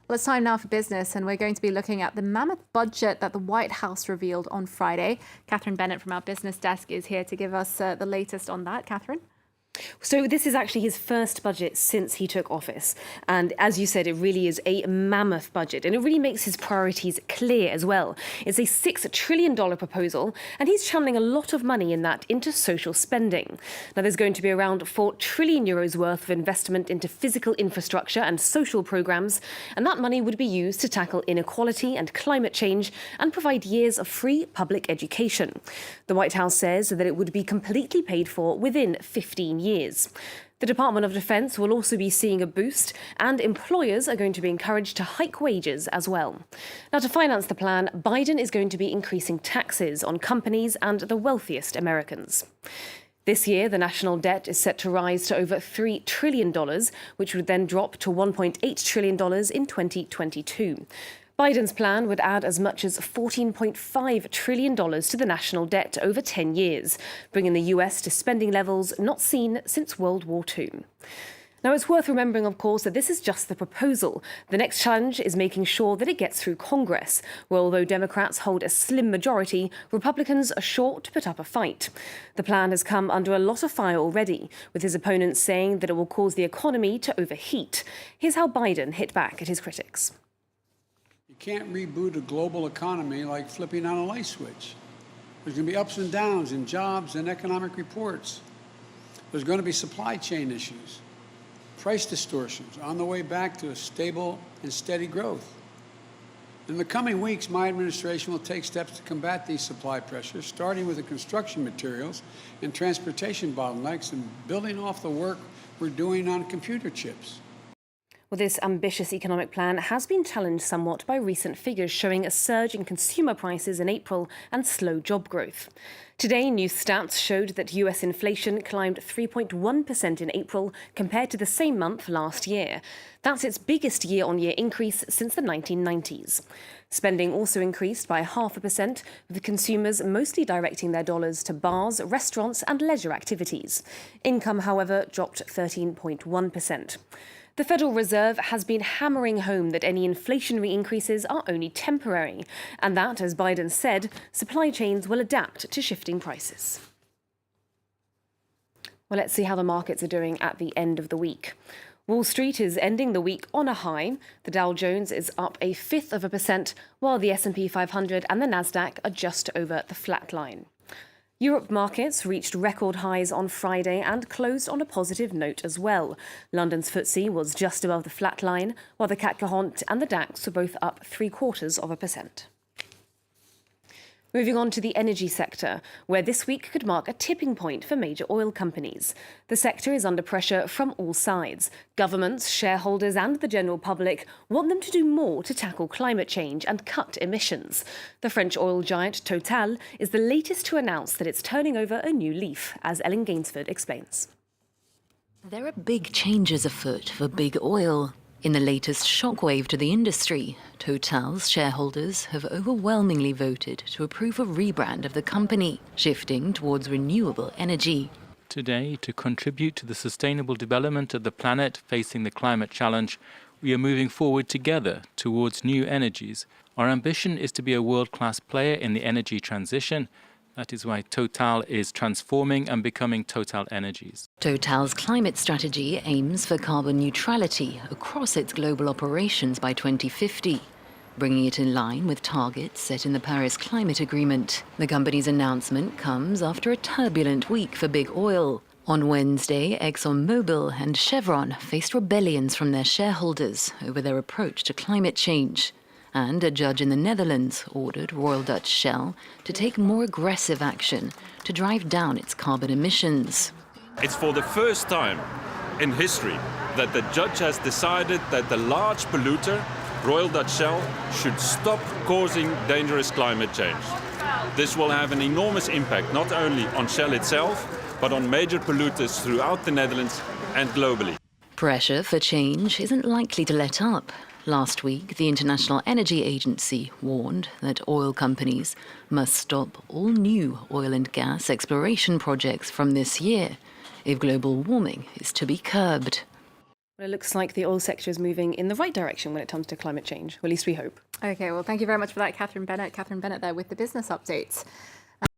Well, it's time now for business, and we're going to be looking at the mammoth budget that the White House revealed on Friday. Catherine Bennett from our business desk is here to give us the latest on that. Catherine? So this is actually his first budget since he took office. And as you said, it really is a mammoth budget. And it really makes his priorities clear as well. It's a $6 trillion proposal, and he's channeling a lot of money in that into social spending. Now, there's going to be around €4 trillion worth of investment into physical infrastructure and social programmes. And that money would be used to tackle inequality and climate change and provide years of free public education. The White House says that it would be completely paid for within 15 years. The Department of Defense will also be seeing a boost, and employers are going to be encouraged to hike wages as well. Now, to finance the plan, Biden is going to be increasing taxes on companies and the wealthiest Americans. This year, the national debt is set to rise to over $3 trillion, which would then drop to $1.8 trillion in 2022. Biden's plan would add as much as $14.5 trillion to the national debt over 10 years, bringing the US to spending levels not seen since World War II. Now, it's worth remembering, of course, that this is just the proposal. The next challenge is making sure that it gets through Congress, where although Democrats hold a slim majority, Republicans are sure to put up a fight. The plan has come under a lot of fire already, with his opponents saying that it will cause the economy to overheat. Here's how Biden hit back at his critics. You can't reboot a global economy like flipping on a light switch. There's going to be ups and downs in jobs and economic reports. There's going to be supply chain issues, price distortions on the way back to a stable and steady growth. In the coming weeks, my administration will take steps to combat these supply pressures, starting with the construction materials and transportation bottlenecks and building off the work we're doing on computer chips. Well, this ambitious economic plan has been challenged somewhat by recent figures showing a surge in consumer prices in April and slow job growth. Today, new stats showed that US inflation climbed 3.1% in April compared to the same month last year. That's its biggest year-on-year increase since the 1990s. Spending also increased by 0.5%, with consumers mostly directing their dollars to bars, restaurants and leisure activities. Income, however, dropped 13.1%. The Federal Reserve has been hammering home that any inflationary increases are only temporary, and that, as Biden said, supply chains will adapt to shifting prices. Well, let's see how the markets are doing at the end of the week. Wall Street is ending the week on a high. The Dow Jones is up 0.5%, while the S&P 500 and the Nasdaq are just over the flat line. Europe markets reached record highs on Friday and closed on a positive note as well. London's FTSE was just above the flat line, while the CAC 40 and the DAX were both up 0.75%. Moving on to the energy sector, where this week could mark a tipping point for major oil companies. The sector is under pressure from all sides. Governments, shareholders and the general public want them to do more to tackle climate change and cut emissions. The French oil giant Total is the latest to announce that it's turning over a new leaf, as Ellen Gainsford explains. There are big changes afoot for big oil. In the latest shockwave to the industry, Total's shareholders have overwhelmingly voted to approve a rebrand of the company, shifting towards renewable energy. Today, to contribute to the sustainable development of the planet facing the climate challenge, we are moving forward together towards new energies. Our ambition is to be a world-class player in the energy transition. That is why Total is transforming and becoming Total Energies. Total's climate strategy aims for carbon neutrality across its global operations by 2050, bringing it in line with targets set in the Paris Climate Agreement. The company's announcement comes after a turbulent week for big oil. On Wednesday, ExxonMobil and Chevron faced rebellions from their shareholders over their approach to climate change. And a judge in the Netherlands ordered Royal Dutch Shell to take more aggressive action to drive down its carbon emissions. It's for the first time in history that the judge has decided that the large polluter, Royal Dutch Shell, should stop causing dangerous climate change. This will have an enormous impact not only on Shell itself, but on major polluters throughout the Netherlands and globally. Pressure for change isn't likely to let up. Last week, the International Energy Agency warned that oil companies must stop all new oil and gas exploration projects from this year if global warming is to be curbed. Well, it looks like the oil sector is moving in the right direction when it comes to climate change, or at least we hope. Okay, well, thank you very much for that, Catherine Bennett. Catherine Bennett there with the business updates.